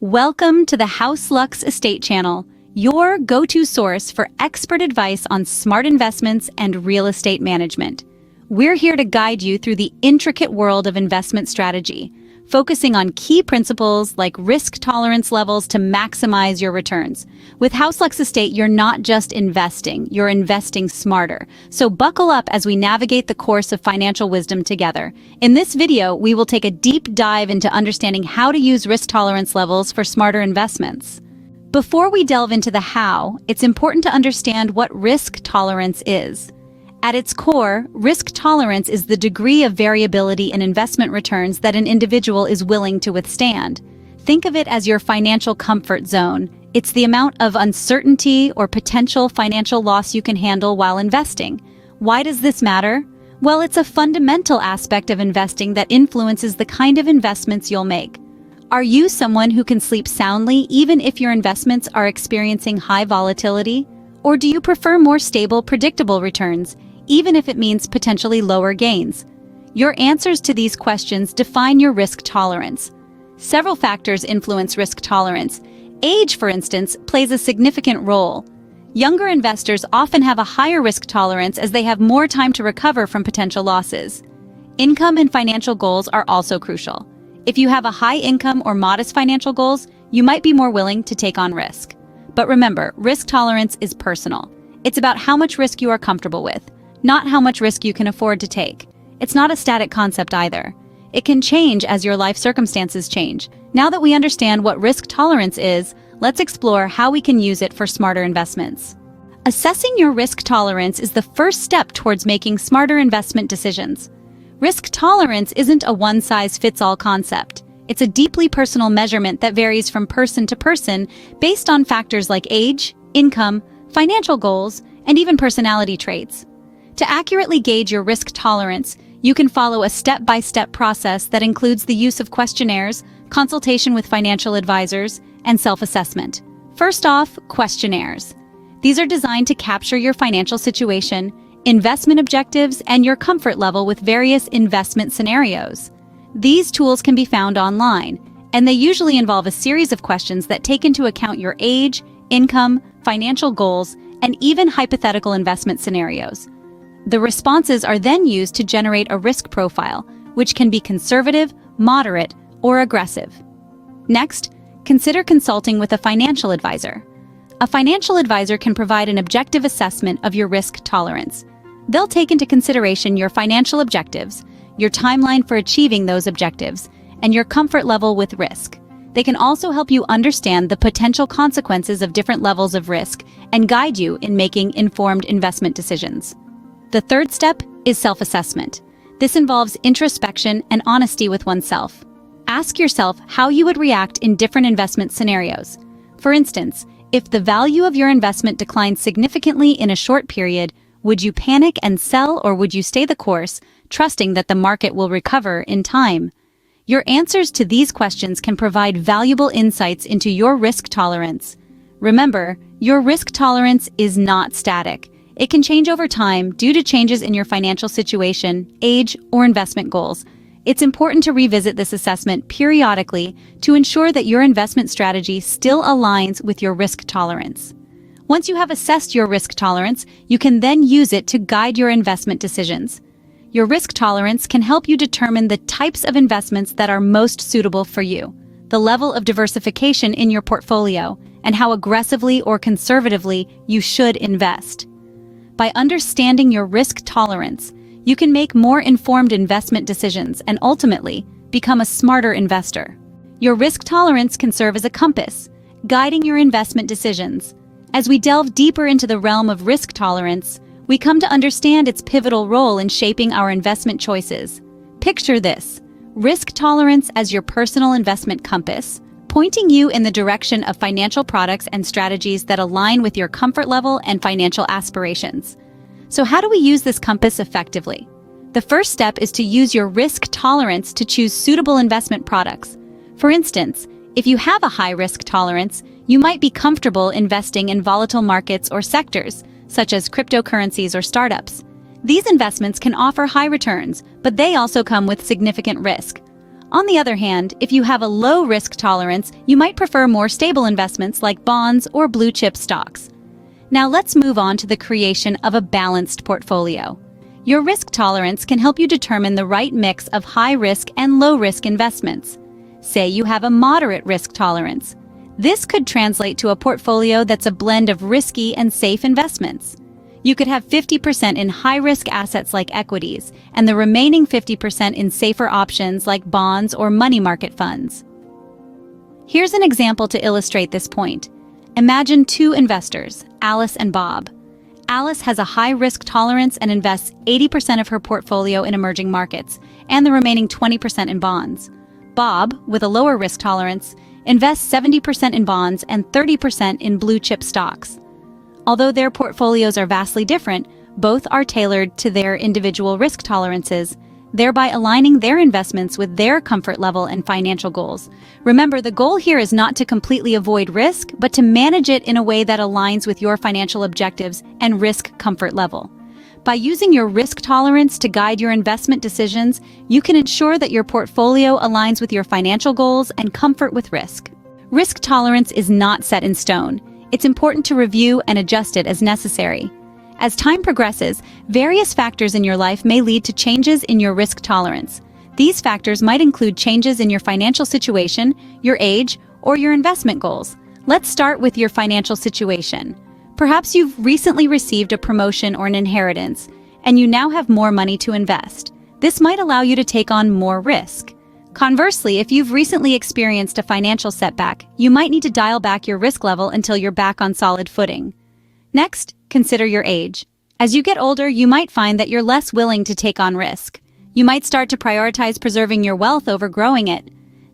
Welcome to the House Lux Estate Channel, your go-to source for expert advice on smart investments and real estate management. We're here to guide you through the intricate world of investment strategy, focusing on key principles like risk tolerance levels to maximize your returns. With House Lux Estate, you're not just investing, you're investing smarter. So buckle up as we navigate the course of financial wisdom together. In this video, we will take a deep dive into understanding how to use risk tolerance levels for smarter investments. Before we delve into the how, it's important to understand what risk tolerance is. At its core, risk tolerance is the degree of variability in investment returns that an individual is willing to withstand. Think of it as your financial comfort zone. It's the amount of uncertainty or potential financial loss you can handle while investing. Why does this matter? Well, it's a fundamental aspect of investing that influences the kind of investments you'll make. Are you someone who can sleep soundly even if your investments are experiencing high volatility? Or do you prefer more stable, predictable returns, even if it means potentially lower gains? Your answers to these questions define your risk tolerance. Several factors influence risk tolerance. Age, for instance, plays a significant role. Younger investors often have a higher risk tolerance as they have more time to recover from potential losses. Income and financial goals are also crucial. If you have a high income or modest financial goals, you might be more willing to take on risk. But remember, risk tolerance is personal. It's about how much risk you are comfortable with, not how much risk you can afford to take. It's not a static concept either. It can change as your life circumstances change. Now that we understand what risk tolerance is, let's explore how we can use it for smarter investments. Assessing your risk tolerance is the first step towards making smarter investment decisions. Risk tolerance isn't a one-size-fits-all concept. It's a deeply personal measurement that varies from person to person based on factors like age, income, financial goals, and even personality traits. To accurately gauge your risk tolerance, you can follow a step-by-step process that includes the use of questionnaires, consultation with financial advisors, and self-assessment. First off, questionnaires. These are designed to capture your financial situation, investment objectives, and your comfort level with various investment scenarios. These tools can be found online, and they usually involve a series of questions that take into account your age, income, financial goals, and even hypothetical investment scenarios. The responses are then used to generate a risk profile, which can be conservative, moderate, or aggressive. Next, consider consulting with a financial advisor. A financial advisor can provide an objective assessment of your risk tolerance. They'll take into consideration your financial objectives, your timeline for achieving those objectives, and your comfort level with risk. They can also help you understand the potential consequences of different levels of risk and guide you in making informed investment decisions. The third step is self-assessment. This involves introspection and honesty with oneself. Ask yourself how you would react in different investment scenarios. For instance, if the value of your investment declines significantly in a short period, would you panic and sell, or would you stay the course, trusting that the market will recover in time? Your answers to these questions can provide valuable insights into your risk tolerance. Remember, your risk tolerance is not static. It can change over time due to changes in your financial situation, age, or investment goals. It's important to revisit this assessment periodically to ensure that your investment strategy still aligns with your risk tolerance. Once you have assessed your risk tolerance, you can then use it to guide your investment decisions. Your risk tolerance can help you determine the types of investments that are most suitable for you, the level of diversification in your portfolio, and how aggressively or conservatively you should invest. By understanding your risk tolerance, you can make more informed investment decisions and ultimately become a smarter investor. Your risk tolerance can serve as a compass, guiding your investment decisions. As we delve deeper into the realm of risk tolerance, we come to understand its pivotal role in shaping our investment choices. Picture this: risk tolerance as your personal investment compass, pointing you in the direction of financial products and strategies that align with your comfort level and financial aspirations. So how do we use this compass effectively? The first step is to use your risk tolerance to choose suitable investment products. For instance, if you have a high risk tolerance, you might be comfortable investing in volatile markets or sectors, such as cryptocurrencies or startups. These investments can offer high returns, but they also come with significant risk. On the other hand, if you have a low risk tolerance, you might prefer more stable investments like bonds or blue chip stocks. Now let's move on to the creation of a balanced portfolio. Your risk tolerance can help you determine the right mix of high-risk and low-risk investments. Say you have a moderate risk tolerance. This could translate to a portfolio that's a blend of risky and safe investments. You could have 50% in high-risk assets like equities, and the remaining 50% in safer options like bonds or money market funds. Here's an example to illustrate this point. Imagine two investors, Alice and Bob. Alice has a high risk tolerance and invests 80% of her portfolio in emerging markets and the remaining 20% in bonds. Bob, with a lower risk tolerance, invests 70% in bonds and 30% in blue chip stocks. Although their portfolios are vastly different, both are tailored to their individual risk tolerances, thereby aligning their investments with their comfort level and financial goals. Remember, the goal here is not to completely avoid risk, but to manage it in a way that aligns with your financial objectives and risk comfort level. By using your risk tolerance to guide your investment decisions, you can ensure that your portfolio aligns with your financial goals and comfort with risk. Risk tolerance is not set in stone. It's important to review and adjust it as necessary. As time progresses, various factors in your life may lead to changes in your risk tolerance. These factors might include changes in your financial situation, your age, or your investment goals. Let's start with your financial situation. Perhaps you've recently received a promotion or an inheritance, and you now have more money to invest. This might allow you to take on more risk. Conversely, if you've recently experienced a financial setback, you might need to dial back your risk level until you're back on solid footing. Next, consider your age. As you get older, you might find that you're less willing to take on risk. You might start to prioritize preserving your wealth over growing it.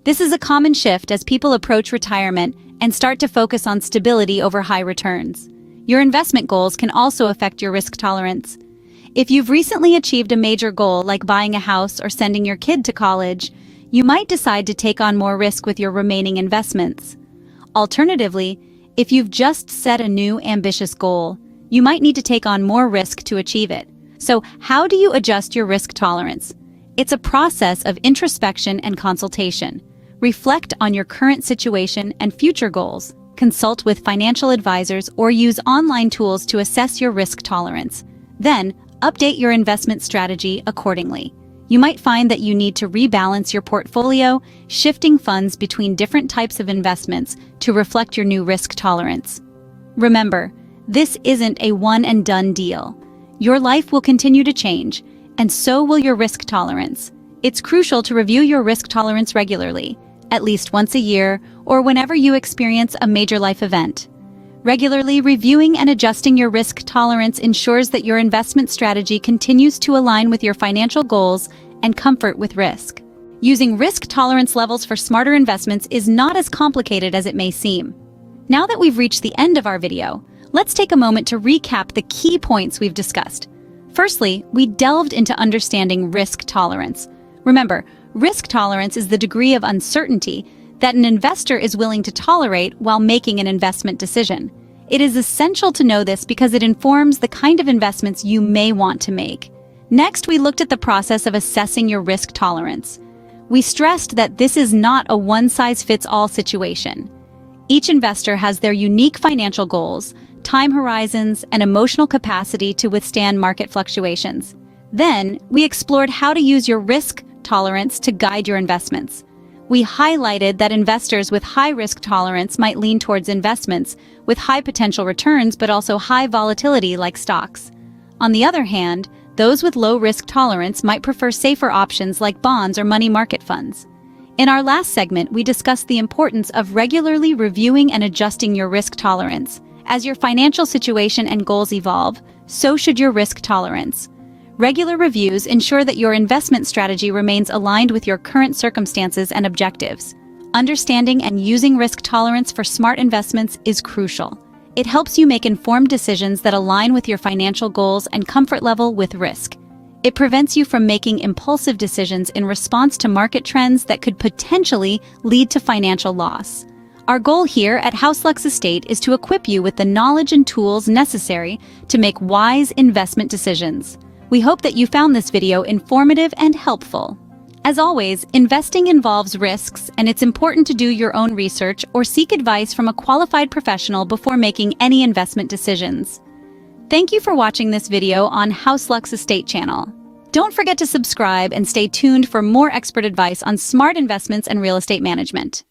This is a common shift as people approach retirement and start to focus on stability over high returns. Your investment goals can also affect your risk tolerance. If you've recently achieved a major goal like buying a house or sending your kid to college, you might decide to take on more risk with your remaining investments. Alternatively, if you've just set a new ambitious goal, you might need to take on more risk to achieve it. So, how do you adjust your risk tolerance? It's a process of introspection and consultation. Reflect on your current situation and future goals. Consult with financial advisors or use online tools to assess your risk tolerance. Then, update your investment strategy accordingly. You might find that you need to rebalance your portfolio, shifting funds between different types of investments to reflect your new risk tolerance. Remember, this isn't a one-and-done deal. Your life will continue to change, and so will your risk tolerance. It's crucial to review your risk tolerance regularly, at least once a year or whenever you experience a major life event. Regularly reviewing and adjusting your risk tolerance ensures that your investment strategy continues to align with your financial goals and comfort with risk. Using risk tolerance levels for smarter investments is not as complicated as it may seem. Now that we've reached the end of our video, let's take a moment to recap the key points we've discussed. Firstly, we delved into understanding risk tolerance. Remember, risk tolerance is the degree of uncertainty that an investor is willing to tolerate while making an investment decision. It is essential to know this because it informs the kind of investments you may want to make. Next, we looked at the process of assessing your risk tolerance. We stressed that this is not a one-size-fits-all situation. Each investor has their unique financial goals, time horizons, and emotional capacity to withstand market fluctuations. Then, we explored how to use your risk tolerance to guide your investments. We highlighted that investors with high risk tolerance might lean towards investments with high potential returns but also high volatility like stocks. On the other hand, those with low risk tolerance might prefer safer options like bonds or money market funds. In our last segment, we discussed the importance of regularly reviewing and adjusting your risk tolerance. As your financial situation and goals evolve, so should your risk tolerance. Regular reviews ensure that your investment strategy remains aligned with your current circumstances and objectives. Understanding and using risk tolerance for smart investments is crucial. It helps you make informed decisions that align with your financial goals and comfort level with risk. It prevents you from making impulsive decisions in response to market trends that could potentially lead to financial loss. Our goal here at HouseLux Estate is to equip you with the knowledge and tools necessary to make wise investment decisions. We hope that you found this video informative and helpful. As always, investing involves risks, and it's important to do your own research or seek advice from a qualified professional before making any investment decisions. Thank you for watching this video on House Lux Estate Channel. Don't forget to subscribe and stay tuned for more expert advice on smart investments and real estate management.